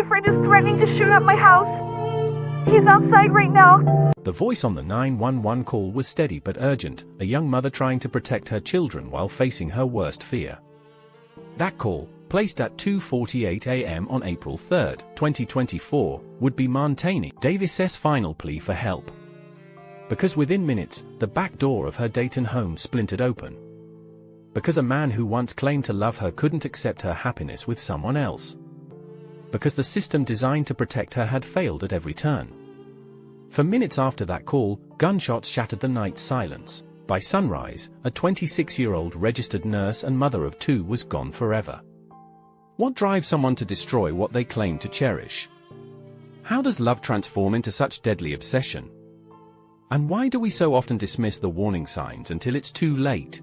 boyfriend is threatening to shoot up my house. He's outside right now. The voice on the 911 call was steady but urgent, a young mother trying to protect her children while facing her worst fear. That call, placed at 2:48 a.m. on April 3, 2024, would be Montani Davis's final plea for help. Because within minutes, the back door of her Dayton home splintered open. Because a man who once claimed to love her couldn't accept her happiness with someone else. Because the system designed to protect her had failed at every turn. For minutes after that call, gunshots shattered the night's silence. By sunrise, a 26-year-old registered nurse and mother of two was gone forever. What drives someone to destroy what they claim to cherish? How does love transform into such deadly obsession? And why do we so often dismiss the warning signs until it's too late?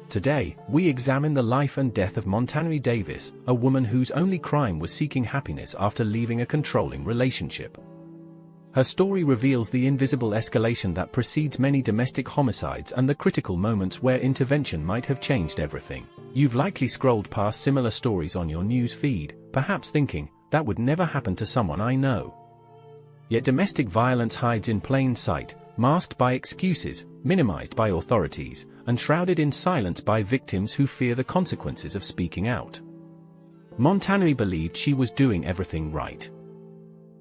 Today, we examine the life and death of Montani Davis, a woman whose only crime was seeking happiness after leaving a controlling relationship. Her story reveals the invisible escalation that precedes many domestic homicides and the critical moments where intervention might have changed everything. You've likely scrolled past similar stories on your news feed, perhaps thinking, that would never happen to someone I know. Yet domestic violence hides in plain sight, masked by excuses, minimized by authorities, and shrouded in silence by victims who fear the consequences of speaking out. Montani believed she was doing everything right.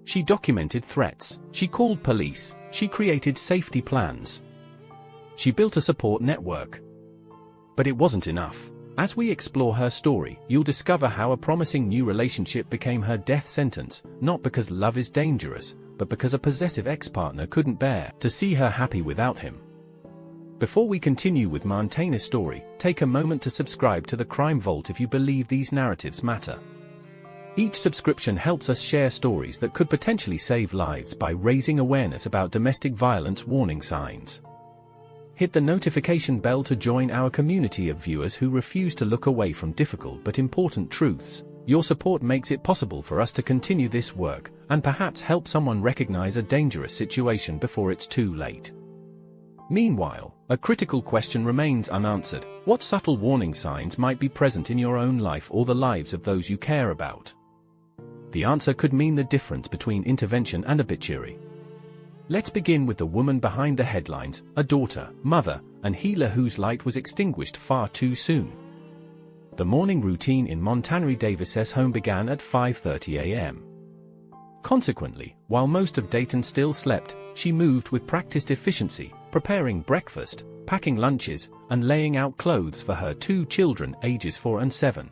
She documented threats, she called police, she created safety plans. She built a support network. But it wasn't enough. As we explore her story, you'll discover how a promising new relationship became her death sentence, not because love is dangerous, but because a possessive ex-partner couldn't bear to see her happy without him. Before we continue with Montani's story, take a moment to subscribe to the Crime Vault if you believe these narratives matter. Each subscription helps us share stories that could potentially save lives by raising awareness about domestic violence warning signs. Hit the notification bell to join our community of viewers who refuse to look away from difficult but important truths. Your support makes it possible for us to continue this work, and perhaps help someone recognize a dangerous situation before it's too late. Meanwhile, a critical question remains unanswered. What subtle warning signs might be present in your own life or the lives of those you care about? The answer could mean the difference between intervention and obituary. Let's begin with the woman behind the headlines, a daughter, mother, and healer whose light was extinguished far too soon. The morning routine in Montani Davis's home began at 5:30 a.m. Consequently, while most of Dayton still slept, she moved with practiced efficiency, preparing breakfast, packing lunches, and laying out clothes for her two children ages 4 and 7.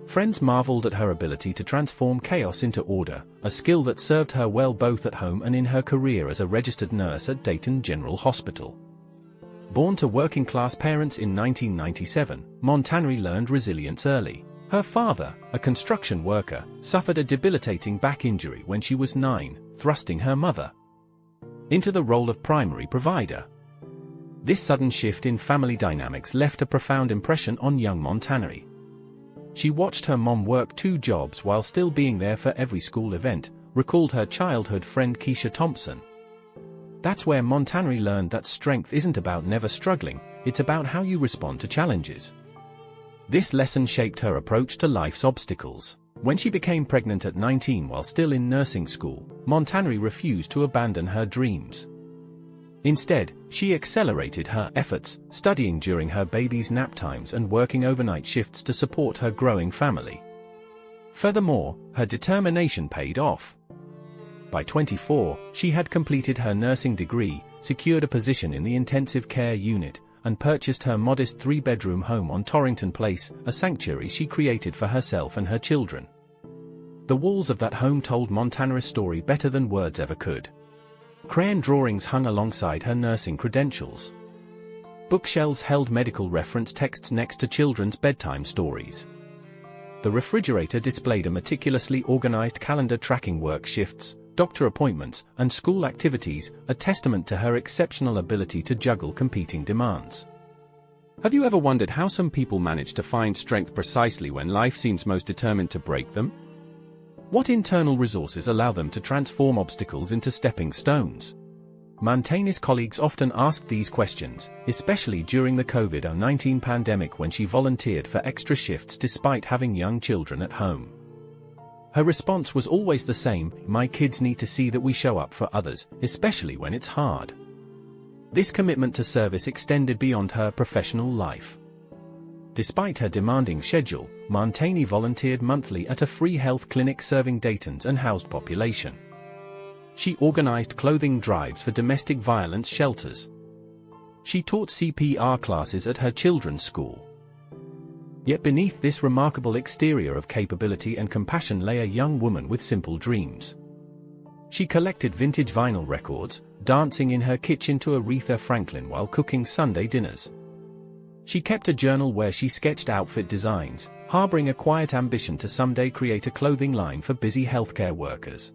Friends marveled at her ability to transform chaos into order, a skill that served her well both at home and in her career as a registered nurse at Dayton General Hospital. Born to working-class parents in 1997, Montani learned resilience early. Her father, a construction worker, suffered a debilitating back injury when she was 9, thrusting her mother into the role of primary provider. This sudden shift in family dynamics left a profound impression on young Montani. She watched her mom work 2 jobs while still being there for every school event, recalled her childhood friend Keisha Thompson. That's where Montani learned that strength isn't about never struggling, it's about how you respond to challenges. This lesson shaped her approach to life's obstacles. When she became pregnant at 19 while still in nursing school, Montani refused to abandon her dreams. Instead, she accelerated her efforts, studying during her baby's nap times and working overnight shifts to support her growing family. Furthermore, her determination paid off. By 24, she had completed her nursing degree, secured a position in the intensive care unit, and purchased her modest 3-bedroom home on Torrington Place, a sanctuary she created for herself and her children. The walls of that home told Montani's story better than words ever could. Crayon drawings hung alongside her nursing credentials. Bookshelves held medical reference texts next to children's bedtime stories. The refrigerator displayed a meticulously organized calendar tracking work shifts, doctor appointments, and school activities, a testament to her exceptional ability to juggle competing demands. Have you ever wondered how some people manage to find strength precisely when life seems most determined to break them? What internal resources allow them to transform obstacles into stepping stones? Montani's colleagues often asked these questions, especially during the COVID-19 pandemic when she volunteered for extra shifts despite having young children at home. Her response was always the same: "My kids need to see that we show up for others, especially when it's hard." This commitment to service extended beyond her professional life. Despite her demanding schedule, Montani volunteered monthly at a free health clinic serving Dayton's unhoused population. She organized clothing drives for domestic violence shelters. She taught CPR classes at her children's school. Yet beneath this remarkable exterior of capability and compassion lay a young woman with simple dreams. She collected vintage vinyl records, dancing in her kitchen to Aretha Franklin while cooking Sunday dinners. She kept a journal where she sketched outfit designs, harboring a quiet ambition to someday create a clothing line for busy healthcare workers.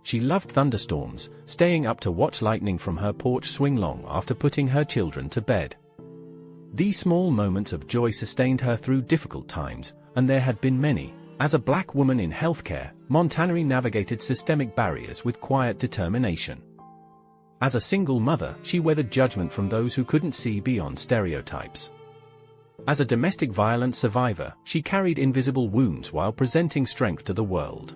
She loved thunderstorms, staying up to watch lightning from her porch swing long after putting her children to bed. These small moments of joy sustained her through difficult times, and there had been many. As a black woman in healthcare, Montani navigated systemic barriers with quiet determination. As a single mother, she weathered judgment from those who couldn't see beyond stereotypes. As a domestic violence survivor, she carried invisible wounds while presenting strength to the world.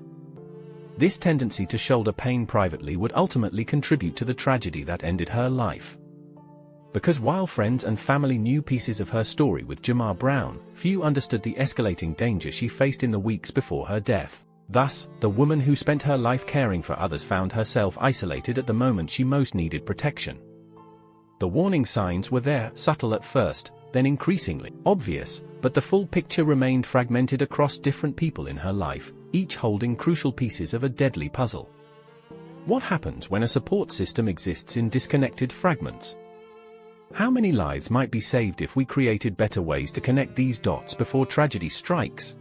This tendency to shoulder pain privately would ultimately contribute to the tragedy that ended her life. Because while friends and family knew pieces of her story with Jamar Brown, few understood the escalating danger she faced in the weeks before her death. Thus, the woman who spent her life caring for others found herself isolated at the moment she most needed protection. The warning signs were there, subtle at first, then increasingly obvious, but the full picture remained fragmented across different people in her life, each holding crucial pieces of a deadly puzzle. What happens when a support system exists in disconnected fragments? How many lives might be saved if we created better ways to connect these dots before tragedy strikes?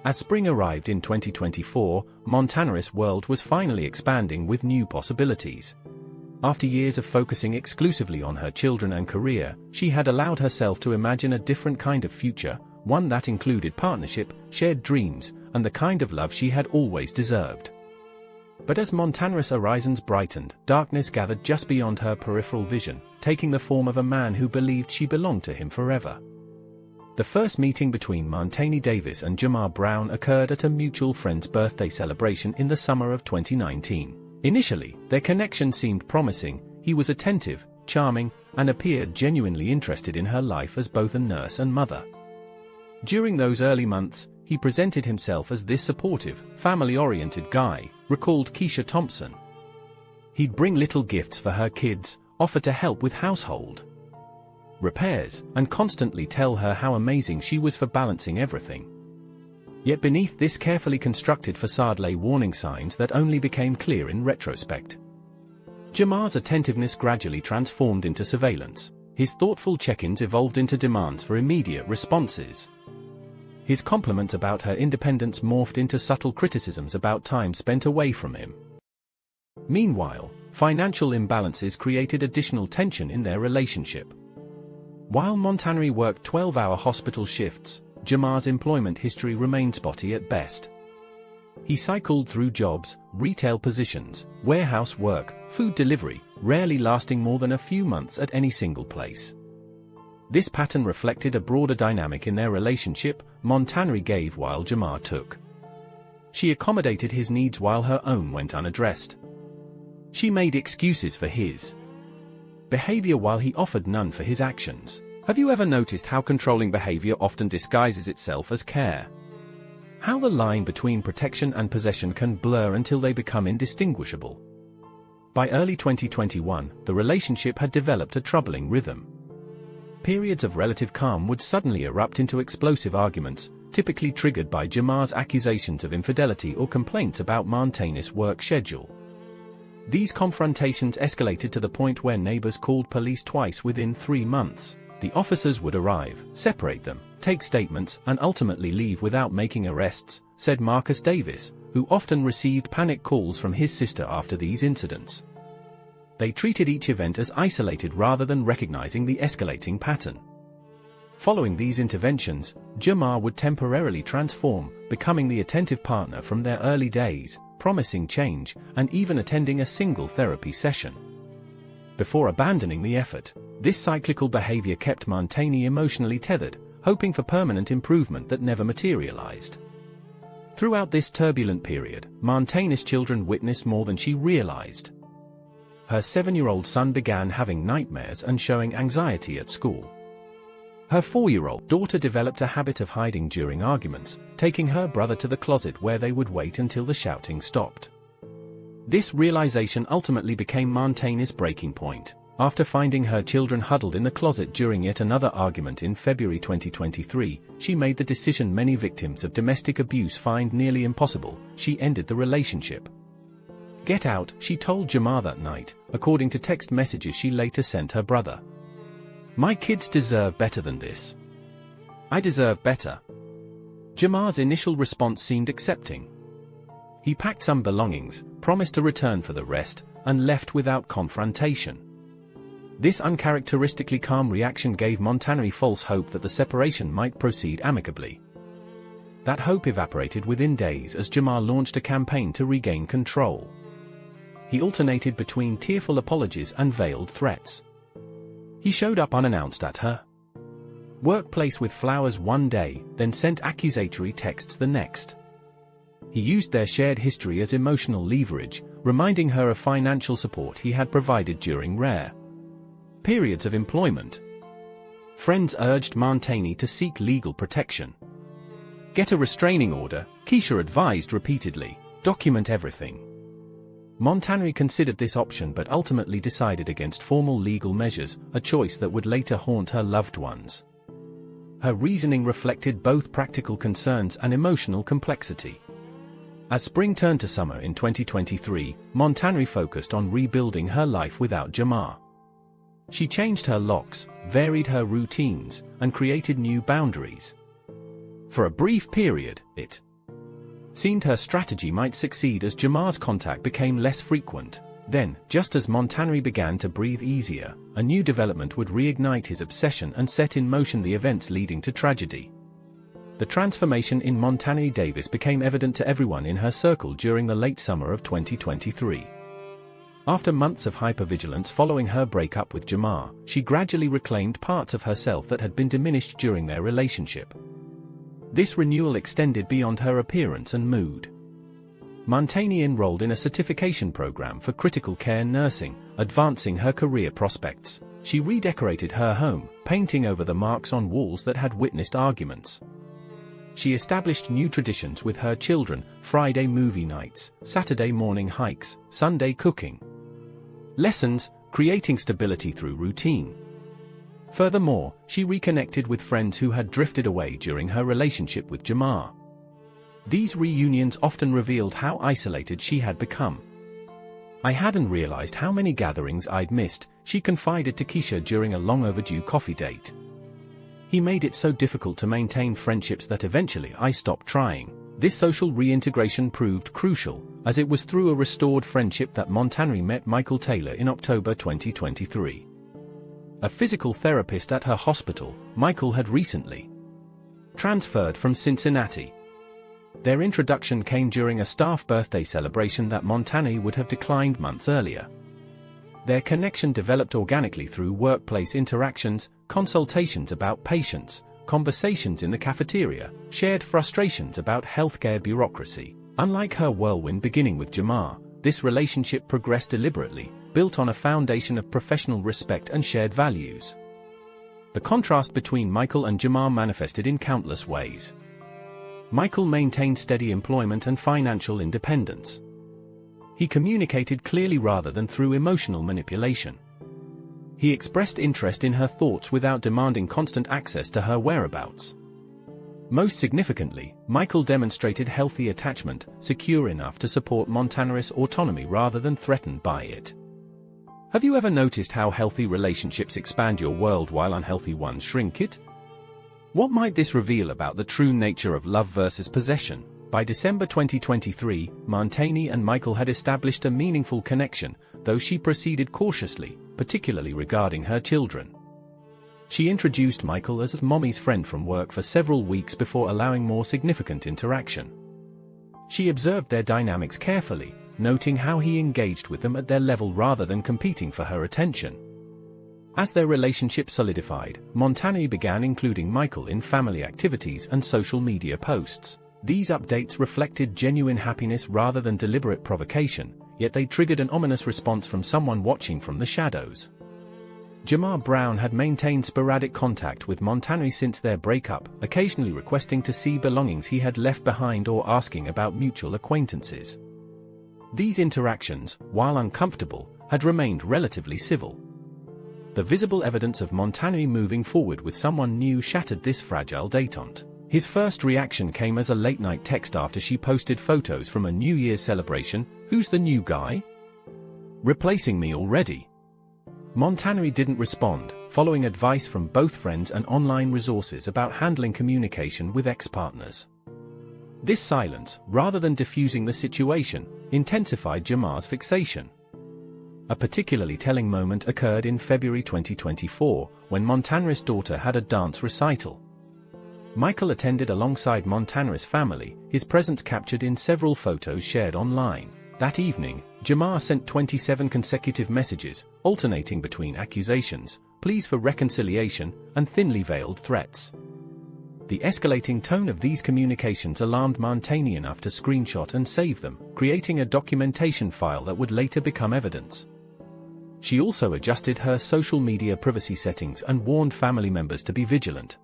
As spring arrived in 2024, Montani's world was finally expanding with new possibilities. After years of focusing exclusively on her children and career, she had allowed herself to imagine a different kind of future, one that included partnership, shared dreams, and the kind of love she had always deserved. But as Montani's horizons brightened, darkness gathered just beyond her peripheral vision, taking the form of a man who believed she belonged to him forever. The first meeting between Montani Davis and Jamar Brown occurred at a mutual friend's birthday celebration in the summer of 2019. Initially, their connection seemed promising. He was attentive, charming, and appeared genuinely interested in her life as both a nurse and mother. During those early months, he presented himself as this supportive, family-oriented guy, recalled Keisha Thompson. He'd bring little gifts for her kids, offer to help with household repairs, and constantly tell her how amazing she was for balancing everything. Yet beneath this carefully constructed facade lay warning signs that only became clear in retrospect. Jamar's attentiveness gradually transformed into surveillance. His thoughtful check-ins evolved into demands for immediate responses. His compliments about her independence morphed into subtle criticisms about time spent away from him. Meanwhile, financial imbalances created additional tension in their relationship. While Montani worked 12-hour hospital shifts, Jamar's employment history remained spotty at best. He cycled through jobs, retail positions, warehouse work, food delivery, rarely lasting more than a few months at any single place. This pattern reflected a broader dynamic in their relationship. Montani gave while Jamar took. She accommodated his needs while her own went unaddressed. She made excuses for his behavior while he offered none for his actions. Have you ever noticed how controlling behavior often disguises itself as care? How the line between protection and possession can blur until they become indistinguishable. By early 2021, the relationship had developed a troubling rhythm. Periods of relative calm would suddenly erupt into explosive arguments, typically triggered by Jamar's accusations of infidelity or complaints about Montani's work schedule. These confrontations escalated to the point where neighbors called police twice within 3 months. The officers would arrive, separate them, take statements, and ultimately leave without making arrests, said Marcus Davis, who often received panic calls from his sister after these incidents. They treated each event as isolated rather than recognizing the escalating pattern. Following these interventions, Jamar would temporarily transform, becoming the attentive partner from their early days, promising change, and even attending a single therapy session. Before abandoning the effort, this cyclical behavior kept Montani emotionally tethered, hoping for permanent improvement that never materialized. Throughout this turbulent period, Montani's children witnessed more than she realized. Her 7-year-old son began having nightmares and showing anxiety at school. Her 4-year-old daughter developed a habit of hiding during arguments, taking her brother to the closet where they would wait until the shouting stopped. This realization ultimately became Montani's breaking point. After finding her children huddled in the closet during yet another argument in February 2023, she made the decision many victims of domestic abuse find nearly impossible. She ended the relationship. "Get out," she told Jamar that night, according to text messages she later sent her brother. "My kids deserve better than this. I deserve better." Jamar's initial response seemed accepting. He packed some belongings, promised to return for the rest, and left without confrontation. This uncharacteristically calm reaction gave Montani false hope that the separation might proceed amicably. That hope evaporated within days as Jamar launched a campaign to regain control. He alternated between tearful apologies and veiled threats. He showed up unannounced at her workplace with flowers one day, then sent accusatory texts the next. He used their shared history as emotional leverage, reminding her of financial support he had provided during rare periods of employment. Friends urged Montani to seek legal protection. "Get a restraining order," Keisha advised repeatedly. "Document everything." Montani considered this option but ultimately decided against formal legal measures, a choice that would later haunt her loved ones. Her reasoning reflected both practical concerns and emotional complexity. As spring turned to summer in 2023, Montani focused on rebuilding her life without Jamar. She changed her locks, varied her routines, and created new boundaries. For a brief period, it seemed her strategy might succeed as Jamar's contact became less frequent. Then, just as Montani began to breathe easier, a new development would reignite his obsession and set in motion the events leading to tragedy. The transformation in Montani Davis became evident to everyone in her circle during the late summer of 2023. After months of hypervigilance following her breakup with Jamar, she gradually reclaimed parts of herself that had been diminished during their relationship. This renewal extended beyond her appearance and mood. Montani enrolled in a certification program for critical care nursing, advancing her career prospects. She redecorated her home, painting over the marks on walls that had witnessed arguments. She established new traditions with her children: Friday movie nights, Saturday morning hikes, Sunday cooking lessons, creating stability through routine. Furthermore, she reconnected with friends who had drifted away during her relationship with Jamar. These reunions often revealed how isolated she had become. "I hadn't realized how many gatherings I'd missed," she confided to Keisha during a long-overdue coffee date. "He made it so difficult to maintain friendships that eventually I stopped trying." This social reintegration proved crucial, as it was through a restored friendship that Montani met Michael Taylor in October 2023. A physical therapist at her hospital, Michael had recently transferred from Cincinnati. Their introduction came during a staff birthday celebration that Montani would have declined months earlier. Their connection developed organically through workplace interactions, consultations about patients, conversations in the cafeteria, shared frustrations about healthcare bureaucracy. Unlike her whirlwind beginning with Jamar, this relationship progressed deliberately, built on a foundation of professional respect and shared values. The contrast between Michael and Jamar manifested in countless ways. Michael maintained steady employment and financial independence. He communicated clearly rather than through emotional manipulation. He expressed interest in her thoughts without demanding constant access to her whereabouts. Most significantly, Michael demonstrated healthy attachment, secure enough to support Montani's autonomy rather than threatened by it. Have you ever noticed how healthy relationships expand your world while unhealthy ones shrink it? What might this reveal about the true nature of love versus possession? By December 2023, Montani and Michael had established a meaningful connection, though she proceeded cautiously, particularly regarding her children. She introduced Michael as mommy's friend from work for several weeks before allowing more significant interaction. She observed their dynamics carefully, noting how he engaged with them at their level rather than competing for her attention. As their relationship solidified, Montani began including Michael in family activities and social media posts. These updates reflected genuine happiness rather than deliberate provocation, yet they triggered an ominous response from someone watching from the shadows. Jamar Brown had maintained sporadic contact with Montanari since their breakup, occasionally requesting to see belongings he had left behind or asking about mutual acquaintances. These interactions, while uncomfortable, had remained relatively civil. The visible evidence of Montanari moving forward with someone new shattered this fragile détente. His first reaction came as a late-night text after she posted photos from a New Year's celebration. "Who's the new guy? Replacing me already?" Montanari didn't respond, following advice from both friends and online resources about handling communication with ex-partners. This silence, rather than diffusing the situation, intensified Jamar's fixation. A particularly telling moment occurred in February 2024, when Montanari's daughter had a dance recital. Michael attended alongside Montanari's family, his presence captured in several photos shared online. That evening, Jamar sent 27 consecutive messages, alternating between accusations, pleas for reconciliation, and thinly veiled threats. The escalating tone of these communications alarmed Montanari enough to screenshot and save them, creating a documentation file that would later become evidence. She also adjusted her social media privacy settings and warned family members to be vigilant.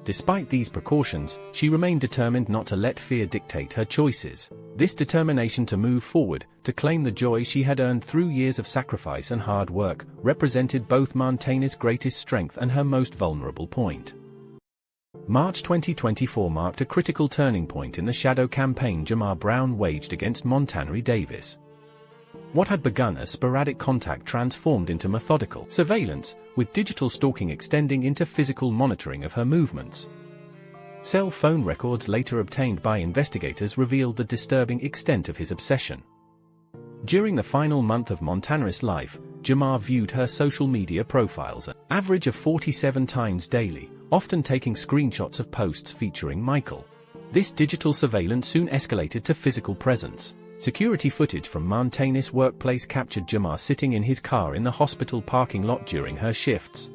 Despite these precautions, she remained determined not to let fear dictate her choices. This determination to move forward, to claim the joy she had earned through years of sacrifice and hard work, represented both Montanari's greatest strength and her most vulnerable point. March 2024 marked a critical turning point in the shadow campaign Jamar Brown waged against Montanari Davis. What had begun as sporadic contact transformed into methodical surveillance, with digital stalking extending into physical monitoring of her movements. Cell phone records later obtained by investigators revealed the disturbing extent of his obsession. During the final month of Montanari's life, Jamar viewed her social media profiles an average of 47 times daily, often taking screenshots of posts featuring Michael. This digital surveillance soon escalated to physical presence. Security footage from Montanari's workplace captured Jamar sitting in his car in the hospital parking lot during her shifts.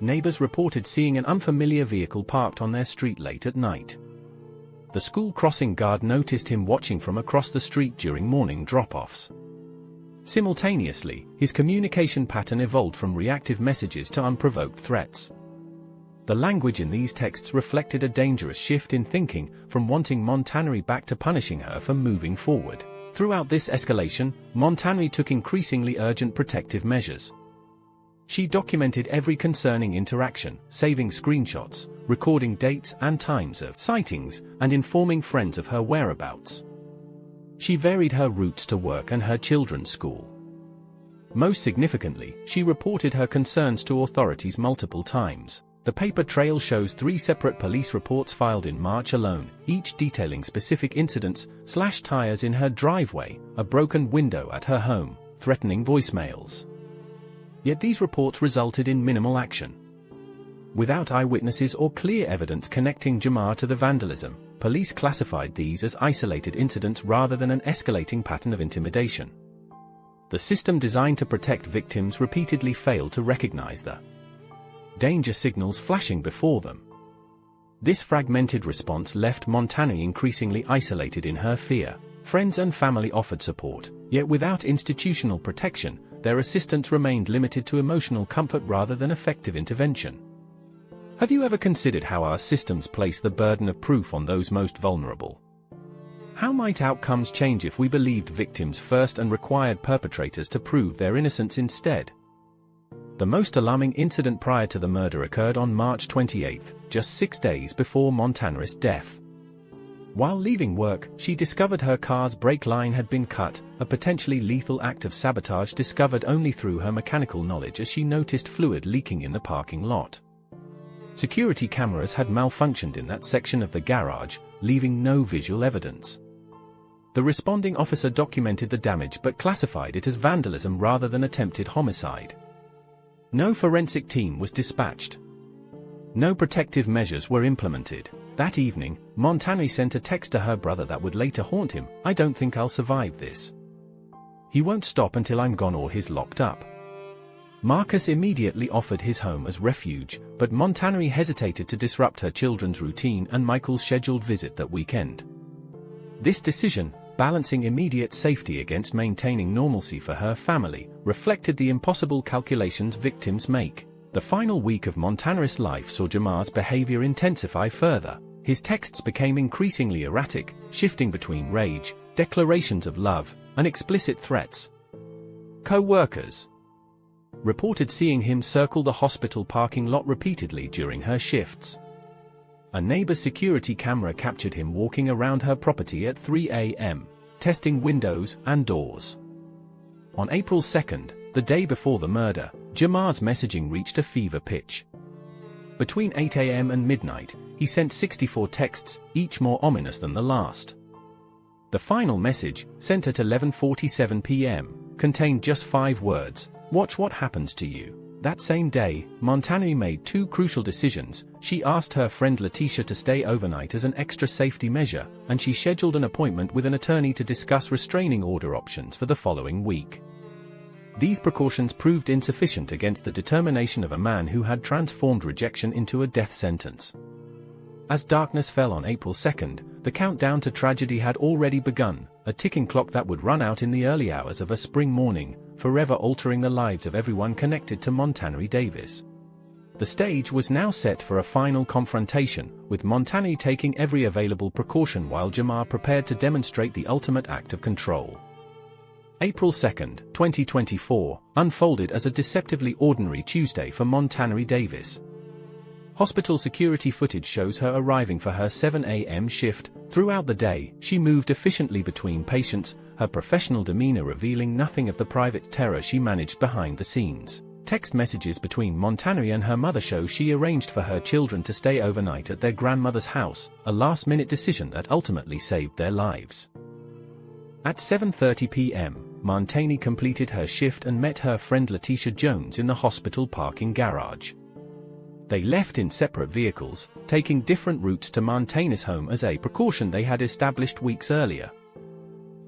Neighbors reported seeing an unfamiliar vehicle parked on their street late at night. The school crossing guard noticed him watching from across the street during morning drop-offs. Simultaneously, his communication pattern evolved from reactive messages to unprovoked threats. The language in these texts reflected a dangerous shift in thinking, from wanting Montanari back to punishing her for moving forward. Throughout this escalation, Montanari took increasingly urgent protective measures. She documented every concerning interaction, saving screenshots, recording dates and times of sightings, and informing friends of her whereabouts. She varied her routes to work and her children's school. Most significantly, she reported her concerns to authorities multiple times. The paper trail shows 3 separate police reports filed in March alone, each detailing specific incidents: slashed tires in her driveway, a broken window at her home, threatening voicemails. Yet these reports resulted in minimal action. Without eyewitnesses or clear evidence connecting Jamar to the vandalism, police classified these as isolated incidents rather than an escalating pattern of intimidation. The system designed to protect victims repeatedly failed to recognize the danger signals flashing before them. This fragmented response left Montanari increasingly isolated in her fear. Friends and family offered support, yet without institutional protection, their assistance remained limited to emotional comfort rather than effective intervention. Have you ever considered how our systems place the burden of proof on those most vulnerable? How might outcomes change if we believed victims first and required perpetrators to prove their innocence instead? The most alarming incident prior to the murder occurred on March 28, just 6 days before Montanari's death. While leaving work, she discovered her car's brake line had been cut, a potentially lethal act of sabotage discovered only through her mechanical knowledge as she noticed fluid leaking in the parking lot. Security cameras had malfunctioned in that section of the garage, leaving no visual evidence. The responding officer documented the damage but classified it as vandalism rather than attempted homicide. No forensic team was dispatched. No protective measures were implemented. That evening, Montanari sent a text to her brother that would later haunt him: "I don't think I'll survive this. He won't stop until I'm gone or he's locked up." Marcus immediately offered his home as refuge, but Montanari hesitated to disrupt her children's routine and Michael's scheduled visit that weekend. This decision, balancing immediate safety against maintaining normalcy for her family, reflected the impossible calculations victims make. The final week of Montanari's life saw Jamar's behavior intensify further. His texts became increasingly erratic, shifting between rage, declarations of love, and explicit threats. Co-workers reported seeing him circle the hospital parking lot repeatedly during her shifts. A neighbor's security camera captured him walking around her property at 3 a.m., testing windows and doors. On April 2nd, the day before the murder, Jamar's messaging reached a fever pitch. Between 8 a.m. and midnight, he sent 64 texts, each more ominous than the last. The final message, sent at 11:47 p.m., contained just 5 words: "Watch what happens to you." That same day, Montanari made 2 crucial decisions. She asked her friend Letitia to stay overnight as an extra safety measure, and she scheduled an appointment with an attorney to discuss restraining order options for the following week. These precautions proved insufficient against the determination of a man who had transformed rejection into a death sentence. As darkness fell on April 2nd, the countdown to tragedy had already begun, a ticking clock that would run out in the early hours of a spring morning, forever altering the lives of everyone connected to Montanari Davis. The stage was now set for a final confrontation, with Montanari taking every available precaution while Jamar prepared to demonstrate the ultimate act of control. April 2nd, 2024, unfolded as a deceptively ordinary Tuesday for Montanari Davis. Hospital security footage shows her arriving for her 7 a.m. shift. Throughout the day, she moved efficiently between patients, her professional demeanor revealing nothing of the private terror she managed behind the scenes. Text messages between Montanari and her mother show she arranged for her children to stay overnight at their grandmother's house, a last-minute decision that ultimately saved their lives. At 7:30 p.m., Montanari completed her shift and met her friend Letitia Jones in the hospital parking garage. They left in separate vehicles, taking different routes to Montanari's home as a precaution they had established weeks earlier.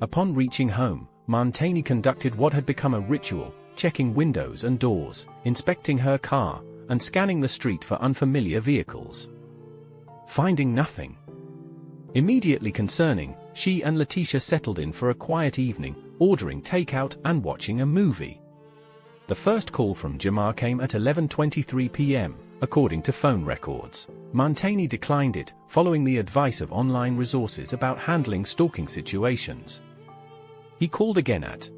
Upon reaching home, Montanari conducted what had become a ritual, checking windows and doors, inspecting her car, and scanning the street for unfamiliar vehicles. Finding nothing immediately concerning, she and Letitia settled in for a quiet evening, ordering takeout and watching a movie. The first call from Jamar came at 11:23 p.m., according to phone records. Montanari declined it, following the advice of online resources about handling stalking situations. He called again at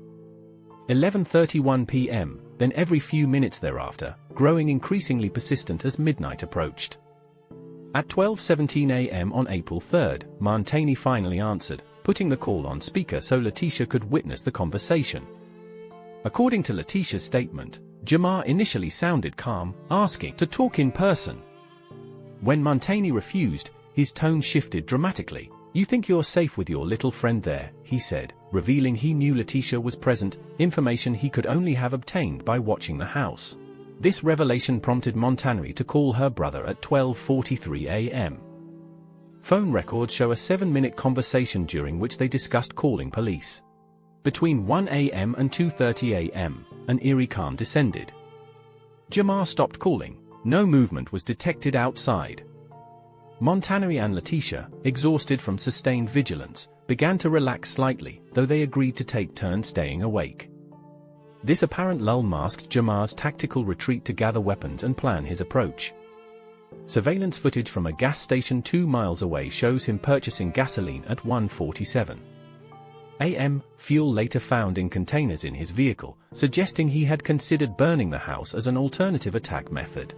11:31 p.m., then every few minutes thereafter, growing increasingly persistent as midnight approached. At 12:17 a.m. on April 3rd, Montanari finally answered, putting the call on speaker so Letitia could witness the conversation. According to Letitia's statement, Jamar initially sounded calm, asking to talk in person. When Montanari refused, his tone shifted dramatically. "You think you're safe with your little friend there," he said, revealing he knew Letitia was present, information he could only have obtained by watching the house. This revelation prompted Montanari to call her brother at 12:43 a.m. Phone records show a 7-minute conversation during which they discussed calling police. Between 1 a.m. and 2:30 a.m., an eerie calm descended. Jamar stopped calling. No movement was detected outside. Montanari and Letitia, exhausted from sustained vigilance, began to relax slightly, though they agreed to take turns staying awake. This apparent lull masked Jamar's tactical retreat to gather weapons and plan his approach. Surveillance footage from a gas station 2 miles away shows him purchasing gasoline at 1:47 a.m., fuel later found in containers in his vehicle, suggesting he had considered burning the house as an alternative attack method.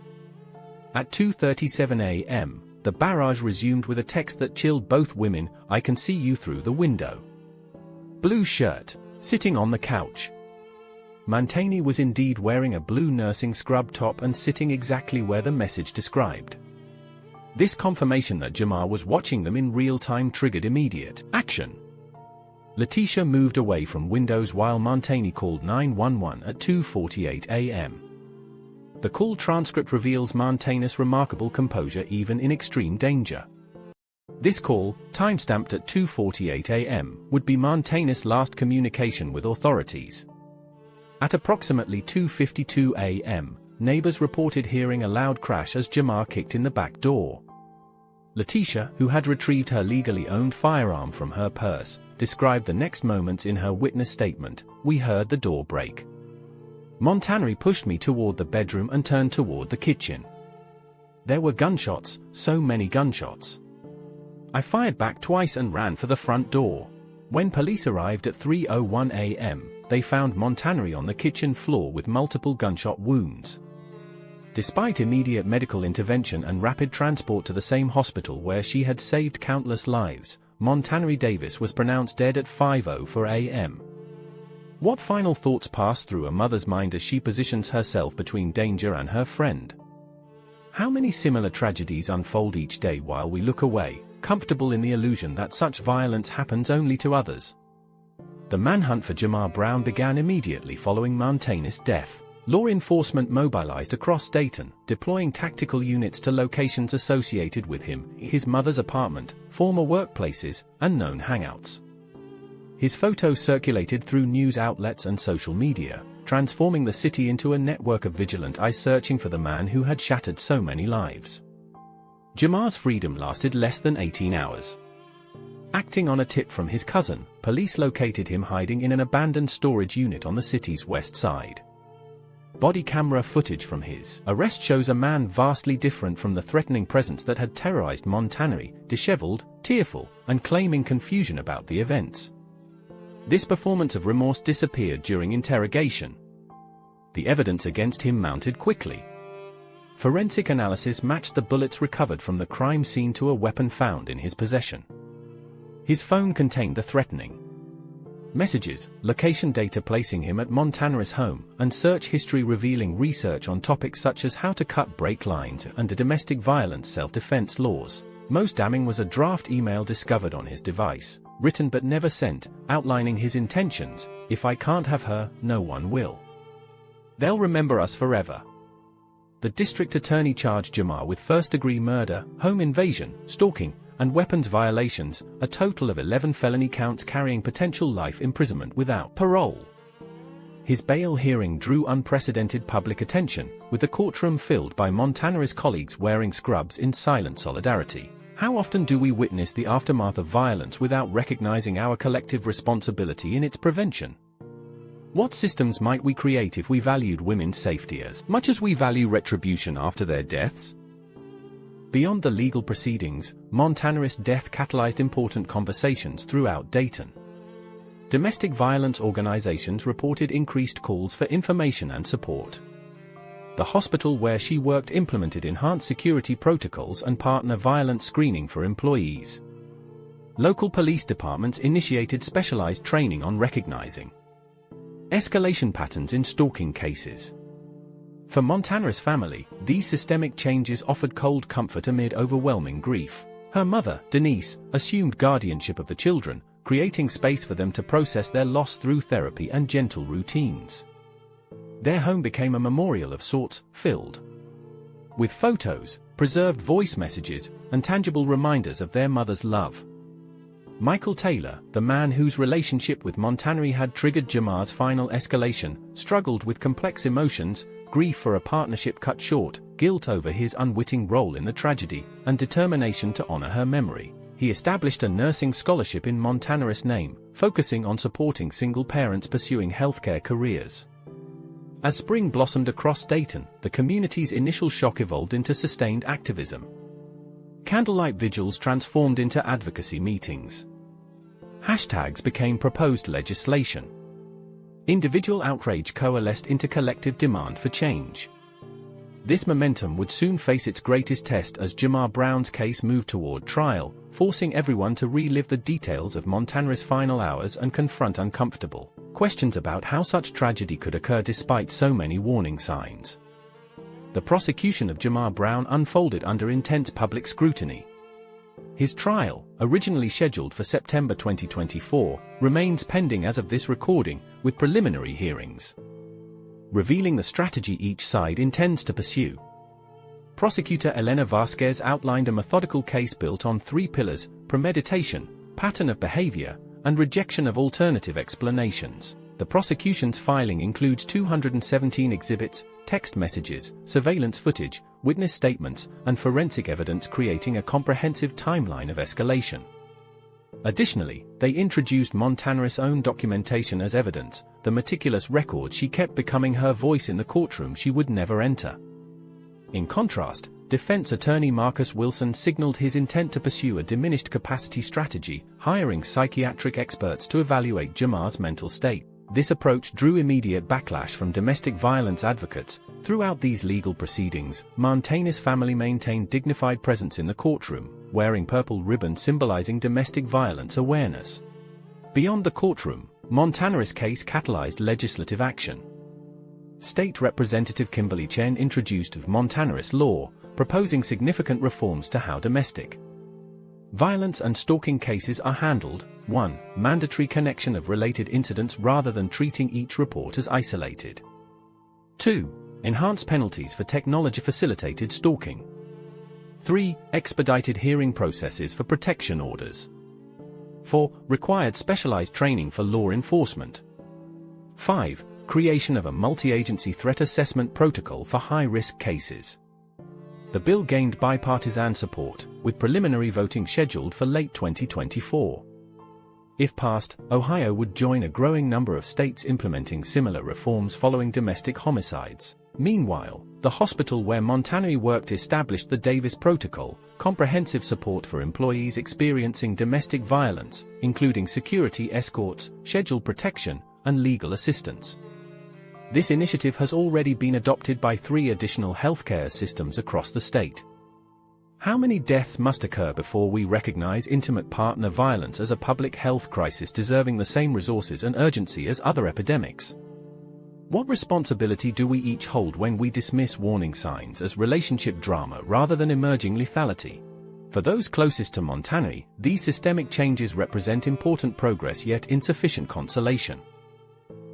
At 2:37 a.m., the barrage resumed with a text that chilled both women. "I can see you through the window. Blue shirt, sitting on the couch." Montanari was indeed wearing a blue nursing scrub top and sitting exactly where the message described. This confirmation that Jamar was watching them in real time triggered immediate action. Letitia moved away from windows while Montanari called 911 at 2:48 a.m. The call transcript reveals Montanari's remarkable composure even in extreme danger. This call, timestamped at 2:48 a.m., would be Montanari's last communication with authorities. At approximately 2:52 a.m., neighbors reported hearing a loud crash as Jamar kicked in the back door. Letitia, who had retrieved her legally owned firearm from her purse, described the next moments in her witness statement. "We heard the door break. Montanari pushed me toward the bedroom and turned toward the kitchen. There were gunshots, so many gunshots. I fired back twice and ran for the front door. When police arrived at 3:01 a.m., they found Montanari on the kitchen floor with multiple gunshot wounds. Despite immediate medical intervention and rapid transport to the same hospital where she had saved countless lives, Montanari Davis was pronounced dead at 5:04 a.m. What final thoughts pass through a mother's mind as she positions herself between danger and her friend? How many similar tragedies unfold each day while we look away, comfortable in the illusion that such violence happens only to others? The manhunt for Jamar Brown began immediately following Montanari's death. Law enforcement mobilized across Dayton, deploying tactical units to locations associated with him, his mother's apartment, former workplaces, and known hangouts. His photos circulated through news outlets and social media, transforming the city into a network of vigilant eyes searching for the man who had shattered so many lives. Jamar's freedom lasted less than 18 hours. Acting on a tip from his cousin, police located him hiding in an abandoned storage unit on the city's west side. Body camera footage from his arrest shows a man vastly different from the threatening presence that had terrorized Montanari, disheveled, tearful, and claiming confusion about the events. This performance of remorse disappeared during interrogation. The evidence against him mounted quickly. Forensic analysis matched the bullets recovered from the crime scene to a weapon found in his possession. His phone contained the threatening messages, location data placing him at Montanari's home, and search history revealing research on topics such as how to cut brake lines and the domestic violence self-defense laws. Most damning was a draft email discovered on his device, written but never sent, outlining his intentions: "If I can't have her, no one will. They'll remember us forever." The district attorney charged Jamar with first-degree murder, home invasion, stalking, and weapons violations, a total of 11 felony counts carrying potential life imprisonment without parole. His bail hearing drew unprecedented public attention, with the courtroom filled by Montanari's colleagues wearing scrubs in silent solidarity. How often do we witness the aftermath of violence without recognizing our collective responsibility in its prevention? What systems might we create if we valued women's safety as much as we value retribution after their deaths? Beyond the legal proceedings, Montanari's death catalyzed important conversations throughout Dayton. Domestic violence organizations reported increased calls for information and support. The hospital where she worked implemented enhanced security protocols and partner violence screening for employees. Local police departments initiated specialized training on recognizing escalation patterns in stalking cases. For Montanari's family, these systemic changes offered cold comfort amid overwhelming grief. Her mother, Denise, assumed guardianship of the children, creating space for them to process their loss through therapy and gentle routines. Their home became a memorial of sorts, filled with photos, preserved voice messages, and tangible reminders of their mother's love. Michael Taylor, the man whose relationship with Montanari had triggered Jamar's final escalation, struggled with complex emotions: grief for a partnership cut short, guilt over his unwitting role in the tragedy, and determination to honor her memory. He established a nursing scholarship in Montanari's name, focusing on supporting single parents pursuing healthcare careers. As spring blossomed across Dayton, the community's initial shock evolved into sustained activism. Candlelight vigils transformed into advocacy meetings. Hashtags became proposed legislation. Individual outrage coalesced into collective demand for change. This momentum would soon face its greatest test as Jamar Brown's case moved toward trial, forcing everyone to relive the details of Montanari's final hours and confront uncomfortable questions about how such tragedy could occur despite so many warning signs. The prosecution of Jamar Brown unfolded under intense public scrutiny. His trial, originally scheduled for September 2024, remains pending as of this recording, with preliminary hearings revealing the strategy each side intends to pursue. Prosecutor Elena Vasquez outlined a methodical case built on 3 pillars: premeditation, pattern of behavior, and rejection of alternative explanations. The prosecution's filing includes 217 exhibits, text messages, surveillance footage, witness statements, and forensic evidence, creating a comprehensive timeline of escalation. Additionally, they introduced Montanaris' own documentation as evidence, the meticulous record she kept becoming her voice in the courtroom she would never enter. In contrast, defense attorney Marcus Wilson signaled his intent to pursue a diminished capacity strategy, hiring psychiatric experts to evaluate Jamar's mental state. This approach drew immediate backlash from domestic violence advocates. Throughout these legal proceedings, Montanaris' family maintained dignified presence in the courtroom, wearing purple ribbons symbolizing domestic violence awareness. Beyond the courtroom, Montanaris' case catalyzed legislative action. State Representative Kimberly Chen introduced Montanaris law, proposing significant reforms to how domestic violence and stalking cases are handled. 1. Mandatory connection of related incidents rather than treating each report as isolated. 2. Enhanced penalties for technology-facilitated stalking. 3. Expedited hearing processes for protection orders. 4. Required specialized training for law enforcement. 5. Creation of a multi-agency threat assessment protocol for high-risk cases. The bill gained bipartisan support, with preliminary voting scheduled for late 2024. If passed, Ohio would join a growing number of states implementing similar reforms following domestic homicides. Meanwhile, the hospital where Montanaris worked established the Davis Protocol, comprehensive support for employees experiencing domestic violence, including security escorts, scheduled protection, and legal assistance. This initiative has already been adopted by 3 additional healthcare systems across the state. How many deaths must occur before we recognize intimate partner violence as a public health crisis deserving the same resources and urgency as other epidemics? What responsibility do we each hold when we dismiss warning signs as relationship drama rather than emerging lethality? For those closest to Montanaris, these systemic changes represent important progress yet insufficient consolation.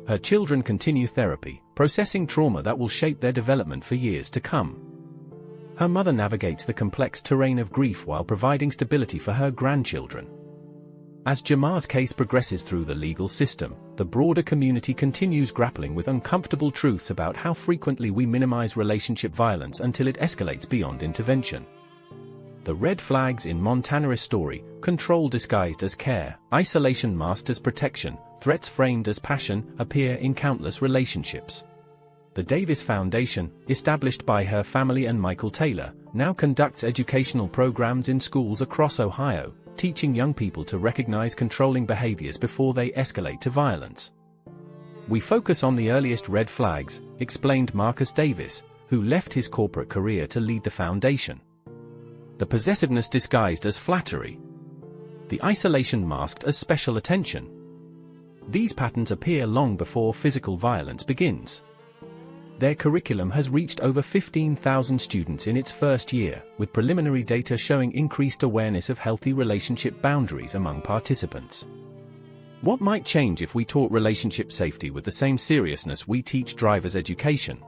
Her children continue therapy, processing trauma that will shape their development for years to come. Her mother navigates the complex terrain of grief while providing stability for her grandchildren. As Jamar's case progresses through the legal system, the broader community continues grappling with uncomfortable truths about how frequently we minimize relationship violence until it escalates beyond intervention. The red flags in Montanaris' story, control disguised as care, isolation masked as protection, threats framed as passion, appear in countless relationships. The Davis Foundation, established by her family and Michael Taylor, now conducts educational programs in schools across Ohio, teaching young people to recognize controlling behaviors before they escalate to violence. We focus on the earliest red flags, explained Marcus Davis, who left his corporate career to lead the foundation. The possessiveness disguised as flattery. The isolation masked as special attention. These patterns appear long before physical violence begins. Their curriculum has reached over 15,000 students in its first year, with preliminary data showing increased awareness of healthy relationship boundaries among participants. What might change if we taught relationship safety with the same seriousness we teach driver's education?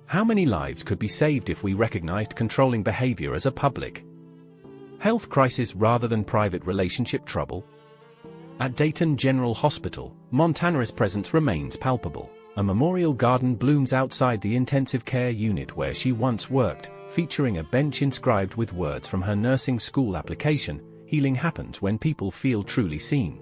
How many lives could be saved if we recognized controlling behavior as a public health crisis rather than private relationship trouble? At Dayton General Hospital, Montanaris' presence remains palpable. A memorial garden blooms outside the intensive care unit where she once worked, featuring a bench inscribed with words from her nursing school application: "Healing happens when people feel truly seen."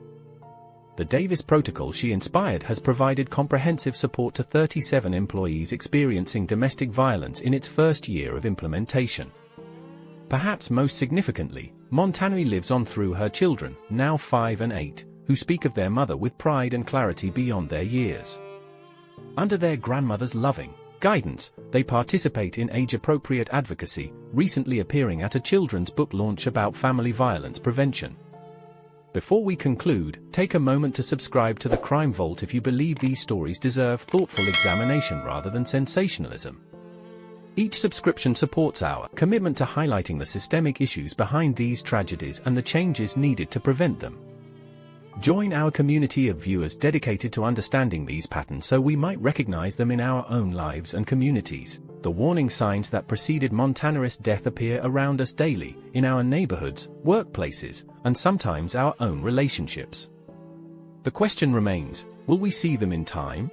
The Davis Protocol she inspired has provided comprehensive support to 37 employees experiencing domestic violence in its first year of implementation. Perhaps most significantly, Montanaris lives on through her children, now 5 and 8, who speak of their mother with pride and clarity beyond their years. Under their grandmother's loving guidance, they participate in age-appropriate advocacy, recently appearing at a children's book launch about family violence prevention. Before we conclude, take a moment to subscribe to the Crime Vault if you believe these stories deserve thoughtful examination rather than sensationalism. Each subscription supports our commitment to highlighting the systemic issues behind these tragedies and the changes needed to prevent them. Join our community of viewers dedicated to understanding these patterns so we might recognize them in our own lives and communities. The warning signs that preceded Montanaris' death appear around us daily, in our neighborhoods, workplaces, and sometimes our own relationships. The question remains, will we see them in time?